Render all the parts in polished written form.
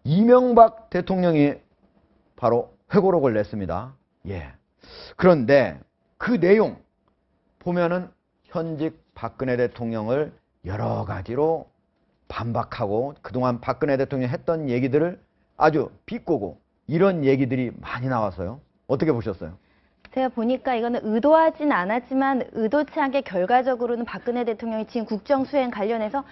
이명박 대통령이 바로 회고록을 냈습니다. 예. 그런데 그 내용 보면은 현직 박근혜 대통령을 여러 가지로 반박하고 그동안 박근혜 대통령이 했던 얘기들을 아주 비꼬고 이런 얘기들이 많이 나왔어요. 어떻게 보셨어요? 제가 보니까 이거는 의도하진 않았지만 의도치 않게 결과적으로는 박근혜 대통령이 지금 국정수행 관련해서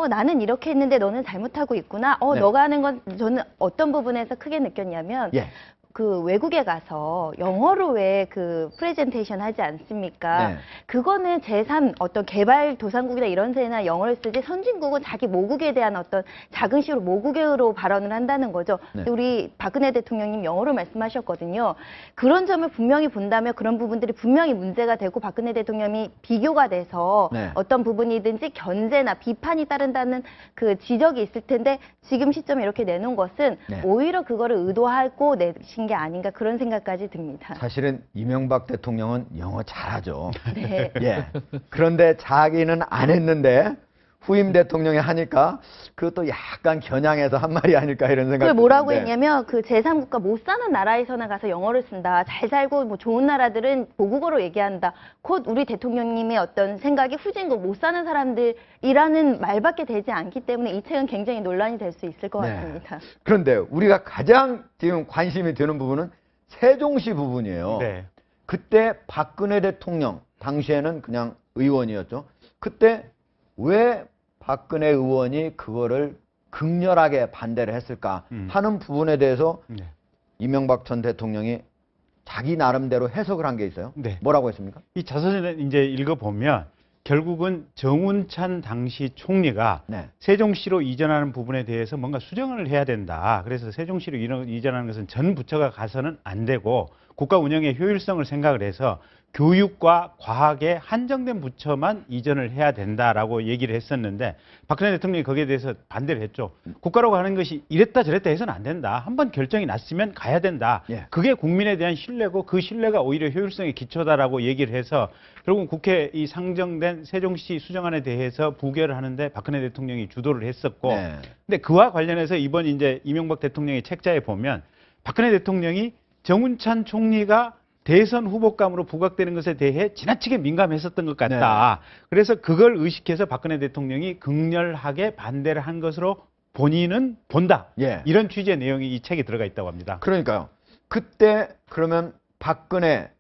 나는 이렇게 했는데 너는 잘못하고 있구나. 네. 너가 하는 건 저는 어떤 부분에서 크게 느꼈냐면 예. 그 외국에 가서 영어로 왜 그 프레젠테이션 하지 않습니까? 네. 그거는 제3 어떤 개발도상국이나 이런 데나 영어를 쓰지 선진국은 자기 모국에 대한 어떤 자긍심으로 모국어로 발언을 한다는 거죠. 네. 우리 박근혜 대통령님 영어로 말씀하셨거든요. 그런 점을 분명히 본다면 그런 부분들이 분명히 문제가 되고 박근혜 대통령이 비교가 돼서 네. 어떤 부분이든지 견제나 비판이 따른다는 그 지적이 있을 텐데 지금 시점에 이렇게 내놓은 것은 네. 오히려 그거를 의도하고 내신 게 아닌가 그런 생각까지 듭니다. 사실은 이명박 대통령은 영어 잘하죠. 네. 예. 그런데 자기는 안 했는데 후임 대통령이 하니까 그것도 약간 겨냥해서 한 말이 아닐까 이런 생각이 그걸 뭐라고 드는데. 했냐면 그 제3국가 못 사는 나라에서나 가서 영어를 쓴다. 잘 살고 뭐 좋은 나라들은 모국어로 얘기한다. 곧 우리 대통령님의 어떤 생각이 후진국 못 사는 사람들이라는 말밖에 되지 않기 때문에 이 책은 굉장히 논란이 될 수 있을 것 네. 같습니다. 그런데 우리가 가장 지금 관심이 드는 부분은 세종시 부분이에요. 네. 그때 박근혜 대통령 당시에는 그냥 의원이었죠. 그때 왜 박근혜 의원이 그거를 극렬하게 반대를 했을까 하는 부분에 대해서 네. 이명박 전 대통령이 자기 나름대로 해석을 한 게 있어요. 네. 뭐라고 했습니까? 이 자서전을 이제 읽어보면 결국은 정운찬 당시 총리가 네. 세종시로 이전하는 부분에 대해서 뭔가 수정을 해야 된다. 그래서 세종시로 이전하는 것은 전 부처가 가서는 안 되고 국가 운영의 효율성을 생각을 해서 교육과 과학에 한정된 부처만 이전을 해야 된다라고 얘기를 했었는데 박근혜 대통령이 거기에 대해서 반대를 했죠. 국가라고 하는 것이 이랬다 저랬다 해서는 안 된다. 한번 결정이 났으면 가야 된다. 예. 그게 국민에 대한 신뢰고 그 신뢰가 오히려 효율성의 기초다라고 얘기를 해서 결국 국회 이 상정된 세종시 수정안에 대해서 부결을 하는데 박근혜 대통령이 주도를 했었고 네. 근데 그와 관련해서 이번 이제 이명박 대통령의 책자에 보면 박근혜 대통령이 정운찬 총리가 대선 후보감으로 부각되는 것에 대해 지나치게 민감했었던 것 같다. 그래서 그걸 의식해서 박근혜 대통령이 극렬하게 반대를 한 것으로 본인은 본다. 예. 이런 취지의 내용이 이 책에 들어가 있다고 합니다. 그러니까요. 그때 그러면 박근혜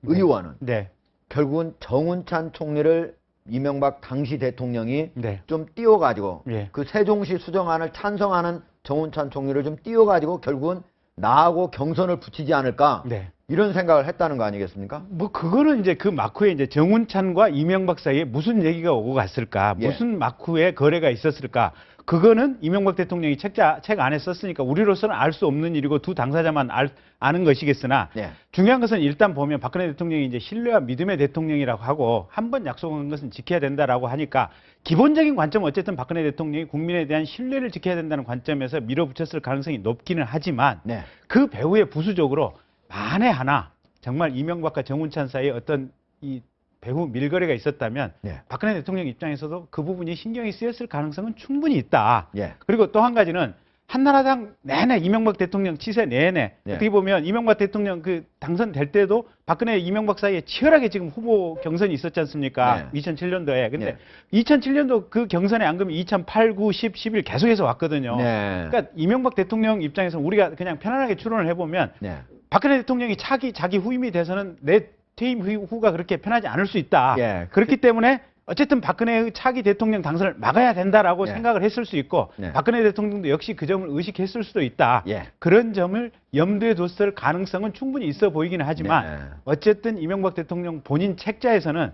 의원은 네. 결국은 정운찬 총리를 이명박 당시 대통령이 네. 좀 띄워가지고 예. 그 세종시 수정안을 찬성하는 정운찬 총리를 좀 띄워가지고 결국은 나하고 경선을 붙이지 않을까 네. 이런 생각을 했다는 거 아니겠습니까? 뭐 그거는 이제 그 막후에 이제 정운찬과 이명박 사이에 무슨 얘기가 오고 갔을까, 예. 무슨 막후에 거래가 있었을까. 그거는 이명박 대통령이 책 안에 썼으니까 우리로서는 알 수 없는 일이고 두 당사자만 아는 것이겠으나 예. 중요한 것은 일단 보면 박근혜 대통령이 이제 신뢰와 믿음의 대통령이라고 하고 한 번 약속한 것은 지켜야 된다라고 하니까 기본적인 관점은 어쨌든 박근혜 대통령이 국민에 대한 신뢰를 지켜야 된다는 관점에서 밀어붙였을 가능성이 높기는 하지만 네. 그 배후에 부수적으로 만에 하나 정말 이명박과 정운찬 사이에 어떤 이 배후 밀거래가 있었다면 네. 박근혜 대통령 입장에서도 그 부분이 신경이 쓰였을 가능성은 충분히 있다. 예. 그리고 또 한 가지는 한나라당 내내 이명박 대통령 치세 내내 네. 어떻게 보면 이명박 대통령 그 당선될 때도 박근혜 이명박 사이에 치열하게 지금 후보 경선이 있었지 않습니까? 네. 2007년도에. 근데 네. 2007년도 그 경선에 안 그러면 2008, 9, 10, 11 계속해서 왔거든요. 네. 그러니까 이명박 대통령 입장에서는 우리가 그냥 편안하게 추론을 해보면 네. 박근혜 대통령이 자기 후임이 돼서는 내 퇴임 후가 그렇게 편하지 않을 수 있다. 예. 그렇기 때문에 어쨌든 박근혜의 차기 대통령 당선을 막아야 된다라고 네. 생각을 했을 수 있고 네. 박근혜 대통령도 역시 그 점을 의식했을 수도 있다. 예. 그런 점을 염두에 뒀을 가능성은 충분히 있어 보이기는 하지만 네. 어쨌든 이명박 대통령 본인 책자에서는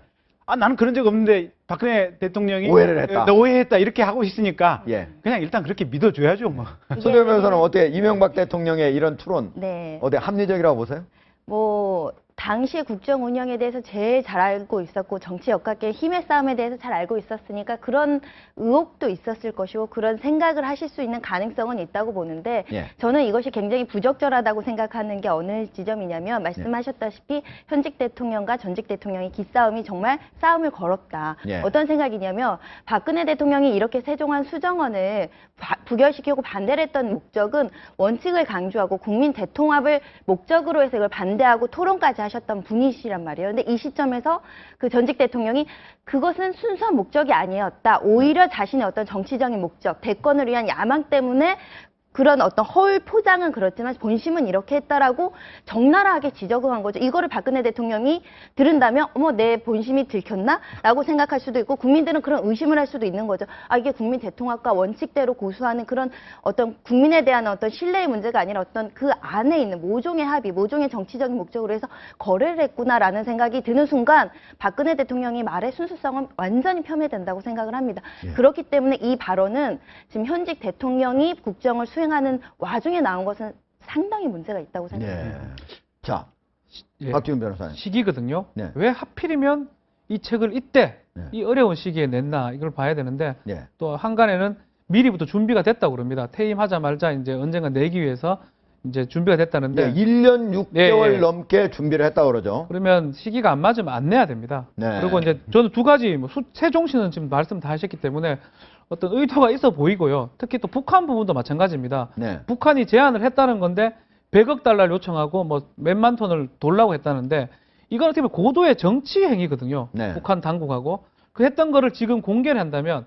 나는 그런 적 없는데 박근혜 대통령이 오해를 했다. 오해했다 이렇게 하고 있으니까 예. 그냥 일단 그렇게 믿어줘야죠. 뭐. 손대현 변호사는 어때? 이명박 대통령의 이런 추론 네. 어때? 합리적이라고 보세요? 뭐 당시의 국정 운영에 대해서 제일 잘 알고 있었고 정치 역학계의 힘의 싸움에 대해서 잘 알고 있었으니까 그런 의혹도 있었을 것이고 그런 생각을 하실 수 있는 가능성은 있다고 보는데 예. 저는 이것이 굉장히 부적절하다고 생각하는 게 어느 지점이냐면 말씀하셨다시피 현직 대통령과 전직 대통령의 기싸움이 정말 싸움을 걸었다. 예. 어떤 생각이냐면 박근혜 대통령이 이렇게 세종안 수정원을 부결시키고 반대를 했던 목적은 원칙을 강조하고 국민 대통합을 목적으로 해서 이걸 반대하고 토론까지 하셨던 분이시란 말이에요. 근데 이 시점에서 그 전직 대통령이 그것은 순수한 목적이 아니었다. 오히려 자신의 어떤 정치적인 목적, 대권을 위한 야망 때문에 그런 어떤 허울 포장은 그렇지만 본심은 이렇게 했다라고 적나라하게 지적을 한 거죠. 이거를 박근혜 대통령이 들은다면 어머 내 본심이 들켰나? 라고 생각할 수도 있고 국민들은 그런 의심을 할 수도 있는 거죠. 아 이게 국민 대통합과 원칙대로 고수하는 그런 어떤 국민에 대한 어떤 신뢰의 문제가 아니라 어떤 그 안에 있는 모종의 합의, 모종의 정치적인 목적으로 해서 거래를 했구나라는 생각이 드는 순간 박근혜 대통령의 말의 순수성은 완전히 폄훼된다고 생각을 합니다. 예. 그렇기 때문에 이 발언은 지금 현직 대통령이 국정을 수행하는 와중에 나온 것은 상당히 문제가 있다고 생각합니다. 예. 자, 예, 박지훈 변호사님. 시기거든요. 네. 왜 하필이면 이 책을 이때 네. 이 어려운 시기에 냈나 이걸 봐야 되는데 예. 또 한간에는 미리부터 준비가 됐다고 그럽니다. 퇴임하자마자 이제 언젠가 내기 위해서 이제 준비가 됐다는데 1년 6개월 예, 예. 넘게 준비를 했다고 그러죠. 그러면 시기가 안 맞으면 안 내야 됩니다. 네. 그리고 이제 저는 두 가지 세종시는 지금 말씀 다 하셨기 때문에 어떤 의도가 있어 보이고요. 특히 또 북한 부분도 마찬가지입니다. 네. 북한이 제안을 했다는 건데 100억 달러를 요청하고 뭐 몇만 톤을 돌라고 했다는데 이건 어떻게 보면 고도의 정치 행위거든요. 네. 북한 당국하고 그 했던 거를 지금 공개를 한다면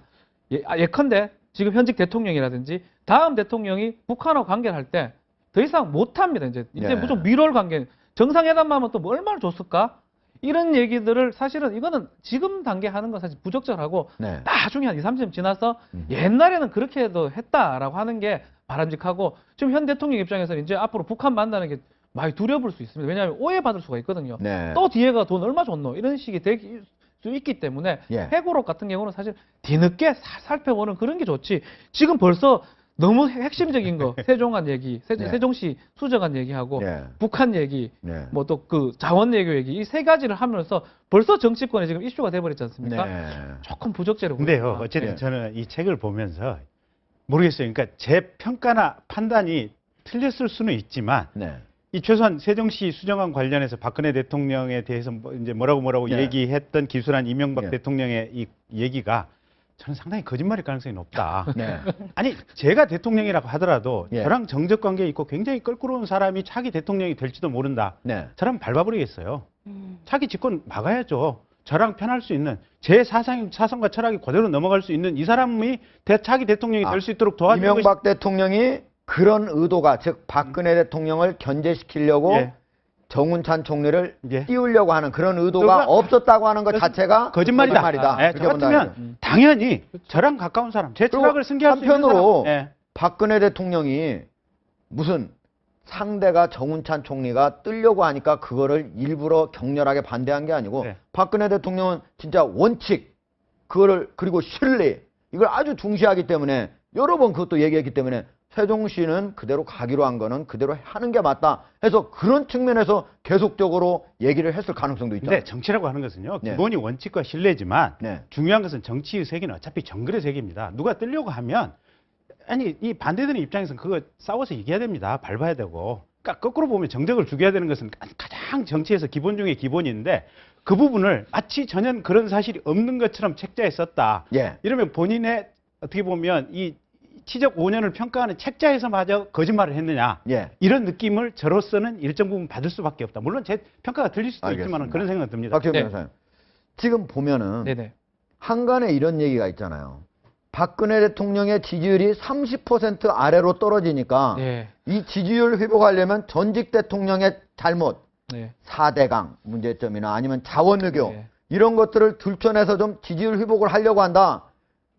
예컨대 지금 현직 대통령이라든지 다음 대통령이 북한하고 관계를 할 때 더 이상 못합니다. 이제 네. 무슨 밀월 관계 정상회담만 하면 또 뭐 얼마나 줬을까? 이런 얘기들을 사실은 이거는 지금 단계 하는 건 사실 부적절하고 네. 나중에 한 2, 30년 지나서 옛날에는 그렇게 해도 했다라고 하는 게 바람직하고 지금 현 대통령 입장에서는 이제 앞으로 북한 만나는 게 많이 두려울 수 있습니다. 왜냐하면 오해받을 수가 있거든요. 네. 또 뒤에가 돈 얼마 줬노? 이런 식이 될 수 있기 때문에 예. 회고록 같은 경우는 사실 뒤늦게 살펴보는 그런 게 좋지. 지금 벌써 너무 핵심적인 거 세종안 얘기, 네. 세종시 수정안 얘기하고 네. 북한 얘기, 네. 뭐 또 그 자원외교 얘기 이 세 가지를 하면서 벌써 정치권에 지금 이슈가 돼버렸지 않습니까? 네. 조금 부적절해 보입니다. 근데요, 어쨌든 예. 저는 이 책을 보면서 모르겠어요. 그러니까 제 평가나 판단이 틀렸을 수는 있지만 네. 이 최소한 세종시 수정안 관련해서 박근혜 대통령에 대해서 이제 뭐라고 네. 얘기했던 기술한 이명박 네. 대통령의 이 얘기가 저는 상당히 거짓말일 가능성이 높다. 네. 아니 제가 대통령이라고 하더라도 예. 저랑 정적 관계에 있고 굉장히 껄끄러운 사람이 차기 대통령이 될지도 모른다. 네. 저라면 밟아버리겠어요. 차기 집권 막아야죠. 저랑 편할 수 있는 제 사상과 철학이 그대로 넘어갈 수 있는 이 사람이 차기 대통령이 될 수 있도록 도와주는 것이 이명박 대통령이 그런 의도가 즉 박근혜 대통령을 견제시키려고 예. 정운찬 총리를 예. 띄우려고 하는 그런 의도가 그러니까 없었다고 하는 것 자체가 거짓말이다. 예, 그렇게 저 본다. 같으면 당연히 저랑 가까운 사람, 제 그리고 철학을 승계할 수 있는 한편으로 사람. 예. 박근혜 대통령이 무슨 상대가 정운찬 총리가 뜨려고 하니까 그거를 일부러 격렬하게 반대한 게 아니고 네. 박근혜 대통령은 진짜 원칙 그거를 그리고 신뢰 이걸 아주 중시하기 때문에 여러 번 그것도 얘기했기 때문에 세종시는 그대로 가기로 한 거는 그대로 하는 게 맞다 해서 그런 측면에서 계속적으로 얘기를 했을 가능성도 있다. 근데 정치라고 하는 것은요. 네. 기본이 원칙과 신뢰지만 네. 중요한 것은 정치의 세계는 어차피 정글의 세계입니다. 누가 뜨려고 하면 아니 이 반대되는 입장에서는 그거 싸워서 이겨야 됩니다. 밟아야 되고. 그러니까 거꾸로 보면 정적을 죽여야 되는 것은 가장 정치에서 기본 중에 기본인데 그 부분을 마치 전혀 그런 사실이 없는 것처럼 책자에 썼다. 예. 이러면 본인의 어떻게 보면 이 치적 5년을 평가하는 책자에서마저 거짓말을 했느냐. 예. 이런 느낌을 저로서는 일정 부분 받을 수밖에 없다. 물론 제 평가가 틀릴 수도 알겠습니다. 있지만 그런 생각은 듭니다. 박지원 네. 변호사님. 지금 보면은 네네. 한간에 이런 얘기가 있잖아요. 박근혜 대통령의 지지율이 30% 아래로 떨어지니까 네. 이 지지율 회복하려면 전직 대통령의 잘못, 네. 4대강 문제점이나 아니면 자원외교 네. 이런 것들을 들춰내서 좀 지지율 회복을 하려고 한다.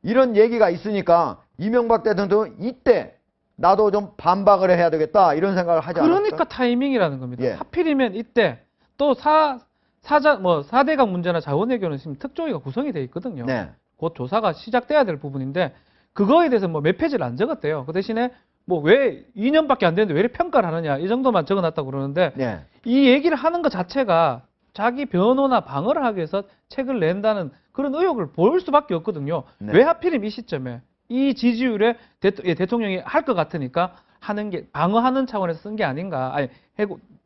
이런 얘기가 있으니까 이명박 대통령도 이때 나도 좀 반박을 해야 되겠다 이런 생각을 하지 않았을까? 그러니까 타이밍이라는 겁니다. 예. 하필이면 이때 또 4대강 문제나 자원외교는 지금 특조위가 구성이 돼 있거든요. 네. 곧 조사가 시작돼야 될 부분인데 그거에 대해서 뭐 몇 페이지를 안 적었대요. 그 대신에 뭐 왜 2년밖에 안 됐는데 왜 이렇게 평가를 하느냐 이 정도만 적어놨다고 그러는데 네. 이 얘기를 하는 것 자체가 자기 변호나 방어를 하기 위해서 책을 낸다는 그런 의혹을 보일 수밖에 없거든요. 네. 왜 하필이면 이 시점에 이 지지율에 대통령이 할 것 같으니까 하는 게 방어하는 차원에서 쓴 게 아닌가, 아니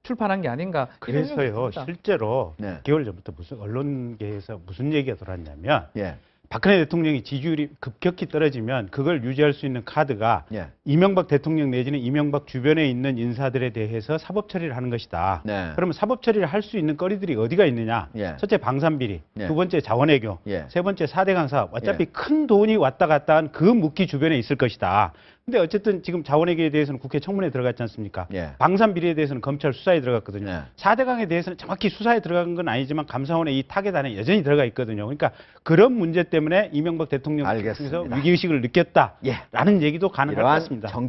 출판한 게 아닌가. 이런 그래서요, 얘기입니다. 실제로 네. 개월 전부터 무슨 언론계에서 무슨 얘기가 돌았냐면 예. 박근혜 대통령이 지지율이 급격히 떨어지면 그걸 유지할 수 있는 카드가 예. 이명박 대통령 내지는 이명박 주변에 있는 인사들에 대해서 사법 처리를 하는 것이다. 네. 그러면 사법 처리를 할 수 있는 거리들이 어디가 있느냐? 예. 첫째 방산비리, 예. 두 번째 자원외교, 예. 세 번째 4대 강사업. 어차피 예. 큰 돈이 왔다 갔다 한 그 묵기 주변에 있을 것이다. 근데 어쨌든 지금 자원외교에 대해서는 국회 청문회에 들어갔지 않습니까? 예. 방산비리에 대해서는 검찰 수사에 들어갔거든요. 네. 4대 강에 대해서는 정확히 수사에 들어간 건 아니지만 감사원의 이 타겟안에 여전히 들어가 있거든요. 그러니까 그런 문제 때문에 이명박 대통령 알겠습니다. 위기의식을 느꼈다라는 예. 얘기도 가능할 것 이러한 같습니다. 정